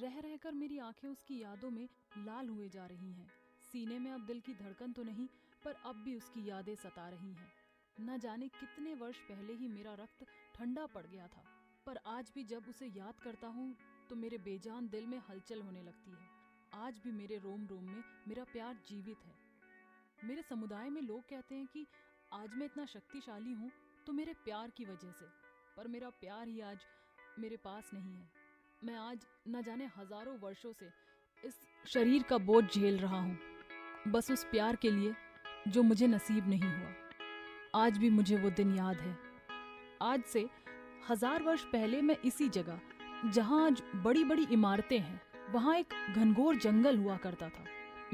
रह रहकर मेरी आंखें उसकी यादों में लाल हुए जा रही हैं। सीने में अब दिल की धड़कन तो नहीं, पर अब भी उसकी यादें सता रही हैं। न जाने कितने वर्ष पहले ही मेरा रक्त ठंडा पड़ गया था, पर आज भी जब उसे याद करता हूँ तो मेरे बेजान दिल में हलचल होने लगती है। आज भी मेरे रोम रोम में मेरा प्यार जीवित है। मेरे समुदाय में लोग कहते हैं कि आज मैं इतना शक्तिशाली हूँ तो मेरे प्यार की वजह से, पर मेरा प्यार ही आज मेरे पास नहीं है। मैं आज न जाने हजारों वर्षों से इस शरीर का बोझ झेल रहा हूँ, बस उस प्यार के लिए जो मुझे नसीब नहीं हुआ। आज भी मुझे वो दिन याद है। आज से 1000 वर्ष पहले मैं इसी जगह, जहाँ आज बड़ी बड़ी इमारतें हैं, वहाँ एक घनघोर जंगल हुआ करता था।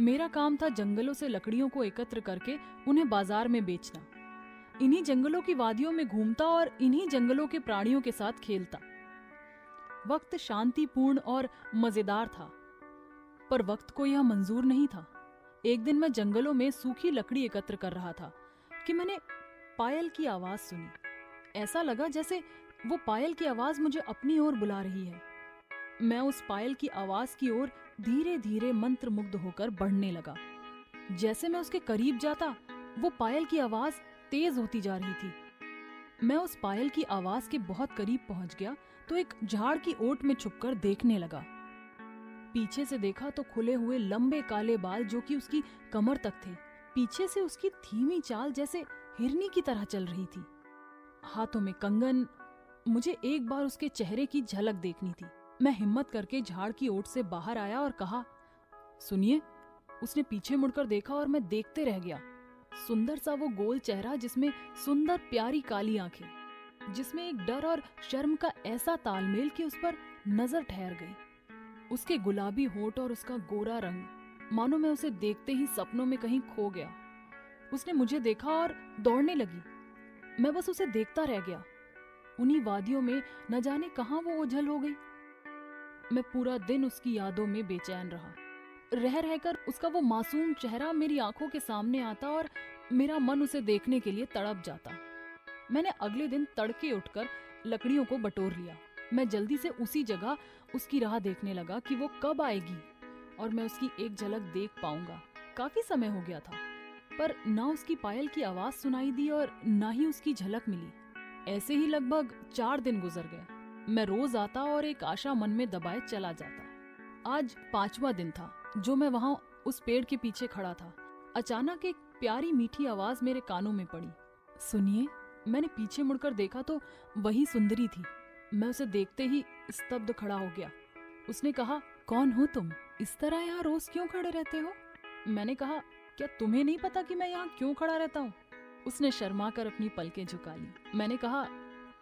मेरा काम था जंगलों से लकड़ियों को एकत्र करके उन्हें बाजार में बेचना। इन्हीं जंगलों की वादियों में घूमता और इन्हीं जंगलों के प्राणियों के साथ खेलता। वक्त शांतिपूर्ण और मजेदार था, पर वक्त को यह मंजूर नहीं था। एक दिन मैं जंगलों में सूखी लकड़ी एकत्र कर रहा था कि मैंने पायल की आवाज सुनी। ऐसा लगा जैसे वो पायल की आवाज मुझे अपनी ओर बुला रही है। मैं उस पायल की आवाज की ओर धीरे धीरे मंत्रमुग्ध होकर बढ़ने लगा। जैसे मैं उसके करीब जाता, वो पायल की आवाज तेज होती जा रही थी। मैं उस पायल की आवाज के बहुत करीब पहुंच गया तो एक झाड़ की ओट में छुपकर देखने लगा। पीछे से देखा तो खुले हुए लंबे काले बाल जो कि उसकी कमर तक थे, पीछे से उसकी धीमी चाल जैसे हिरनी की तरह चल रही थी। हाथों में कंगन। मुझे एक बार उसके चेहरे की झलक देखनी थी। मैं हिम्मत करके झाड़ की ओट से बाहर आया और कहा, सुनिए। उसने पीछे मुड़कर देखा और मैं देखते रह गया। सुंदर सा वो गोल चेहरा, जिसमें सुंदर प्यारी काली आंखें, जिसमें एक डर और शर्म का ऐसा तालमेल कि उस पर नजर ठहर गई। उसके गुलाबी होंठ और उसका गोरा रंग, मानो मैं उसे देखते ही सपनों में कहीं खो गया। उसने मुझे देखा और दौड़ने लगी। मैं बस उसे देखता रह गया। उन्हीं वादियों में न जाने कहां वो ओझल हो गई। मैं पूरा दिन उसकी यादों में बेचैन रहा। रह रहकर उसका वो मासूम चेहरा मेरी आंखों के सामने आता और मेरा मन उसे देखने के लिए तड़प जाता। मैंने अगले दिन तड़के उठकर लकड़ियों को बटोर लिया। मैं जल्दी से उसी जगह उसकी राह देखने लगा कि वो कब आएगी और मैं उसकी एक झलक देख पाऊंगा। काफी समय हो गया था, पर ना उसकी पायल की आवाज सुनाई दी और ना ही उसकी झलक मिली। ऐसे ही लगभग 4 दिन गुजर गए। मैं रोज आता और एक आशा मन में दबाए चला जाता। आज 5वां दिन था जो मैं वहां उस पेड़ के पीछे खड़ा था। अचानक एक प्यारी मीठी आवाज मेरे कानों में पड़ी। सुनिए। मैंने पीछे मुड़कर देखा तो वही सुंदरी थी। मैं उसे देखते ही स्तब्ध खड़ा हो गया। उसने कहा, कौन हो तुम? इस तरह यहाँ रोज क्यों खड़े रहते हो? मैंने कहा, क्या तुम्हें नहीं पता कि मैं यहाँ क्यों खड़ा रहता हूँ? उसने शर्मा कर अपनी पलकें झुका ली। मैंने कहा,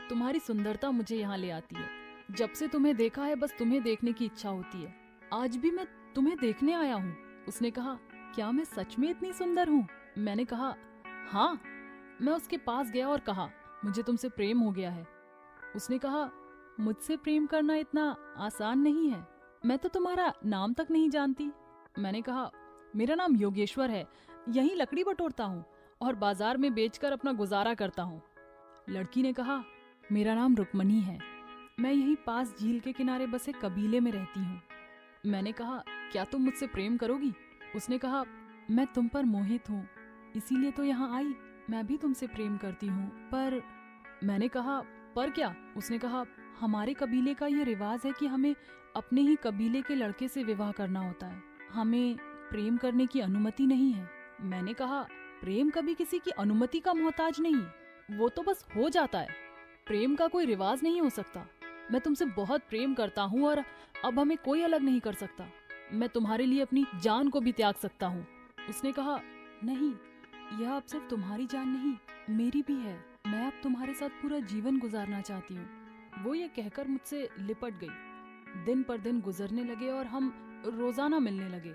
तुम्हारी सुंदरता मुझे यहाँ ले आती है। जब से तुम्हें देखा है बस तुम्हें देखने की इच्छा होती है। आज भी मैं तुम्हें देखने आया हूँ। उसने कहा, क्या मैं सच में इतनी सुंदर हूँ? मैंने कहा, हाँ। मैं उसके पास गया और कहा, मुझे तुमसे प्रेम हो गया है। उसने कहा, मुझसे प्रेम करना इतना आसान नहीं है। मैं तो तुम्हारा नाम तक नहीं जानती। मैंने कहा, मेरा नाम योगेश्वर है। यहीं लकड़ी बटोरता हूँ और बाजार में बेचकर अपना गुजारा करता हूँ। लड़की ने कहा, मेरा नाम रुक्मणी है। मैं यहीं पास झील के किनारे बसे कबीले में रहती हूँ। मैंने कहा, क्या तुम मुझसे प्रेम करोगी? उसने कहा, मैं तुम पर मोहित हूँ, इसीलिए तो यहाँ आई। मैं भी तुमसे प्रेम करती हूँ, पर। मैंने कहा, पर क्या? उसने कहा, हमारे कबीले का ये रिवाज है कि हमें अपने ही कबीले के लड़के से विवाह करना होता है। हमें प्रेम करने की अनुमति नहीं है। मैंने कहा, प्रेम कभी किसी की अनुमति का मोहताज नहीं, वो तो बस हो जाता है। प्रेम का कोई रिवाज नहीं हो सकता। मैं तुमसे बहुत प्रेम करता हूँ और अब हमें कोई अलग नहीं कर सकता। मैं तुम्हारे लिए अपनी जान को भी त्याग सकता हूँ। उसने कहा, नहीं, यह अब सिर्फ तुम्हारी जान नहीं, मेरी भी है। मैं अब तुम्हारे साथ पूरा जीवन गुजारना चाहती हूँ। वो ये कहकर मुझसे लिपट गई। दिन पर दिन गुजरने लगे और हम रोजाना मिलने लगे।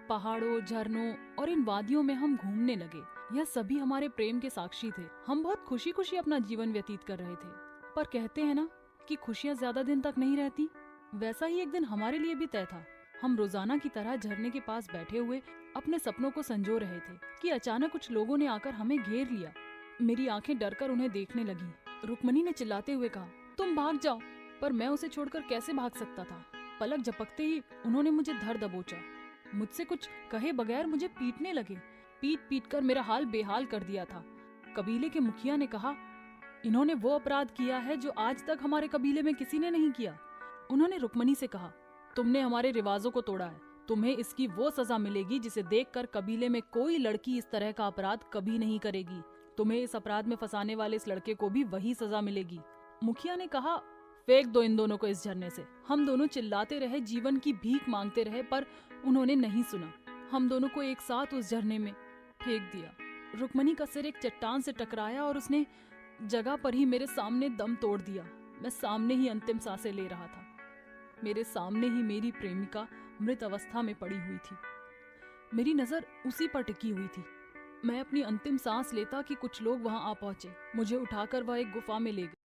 पहाड़ों, झरनों और इन वादियों में हम घूमने लगे। यह सभी हमारे प्रेम के साक्षी थे। हम बहुत खुशी खुशी अपना जीवन व्यतीत कर रहे थे। पर कहते हैं ना कि खुशियां ज्यादा दिन तक नहीं रहती, वैसा ही एक दिन हमारे लिए भी तय था। हम रोजाना की तरह झरने के पास बैठे हुए अपने सपनों को संजो रहे थे कि अचानक कुछ लोगों ने आकर हमें घेर लिया। मेरी आंखें डरकर उन्हें देखने लगी। रुक्मणी ने चिल्लाते हुए कहा, तुम भाग जाओ। पर मैं उसे छोड़कर कैसे भाग सकता था? पलक झपकते ही उन्होंने मुझे धर दबोचा। मुझसे कुछ कहे बगैर मुझे पीटने लगे। पीट पीट कर मेरा हाल बेहाल कर दिया था। कबीले के मुखिया ने कहा, इन्होंने वो अपराध किया है जो आज तक हमारे कबीले में किसी ने नहीं किया। उन्होंने रुक्मणी से कहा, तुमने हमारे रिवाजों को तोड़ा है, तुम्हें इसकी वो सजा मिलेगी जिसे देखकर कबीले में कोई लड़की इस तरह का अपराध कभी नहीं करेगी। तुम्हें इस अपराध में फंसाने वाले इस लड़के को भी वही सजा मिलेगी। मुखिया ने कहा, फेंक दो इन दोनों को इस झरने से। हम दोनों चिल्लाते रहे, जीवन की भीख मांगते रहे, पर उन्होंने नहीं सुना। हम दोनों को एक साथ उस झरने में फेंक दिया। रुक्मणी का सिर एक चट्टान से टकराया और उसने जगह पर ही मेरे सामने दम तोड़ दिया। मैं सामने ही अंतिम सांसें ले रहा था। मेरे सामने ही मेरी प्रेमिका मृत अवस्था में पड़ी हुई थी। मेरी नजर उसी पर टिकी हुई थी। मैं अपनी अंतिम सांस लेता कि कुछ लोग वहां आ पहुंचे। मुझे उठाकर वह एक गुफा में ले गए।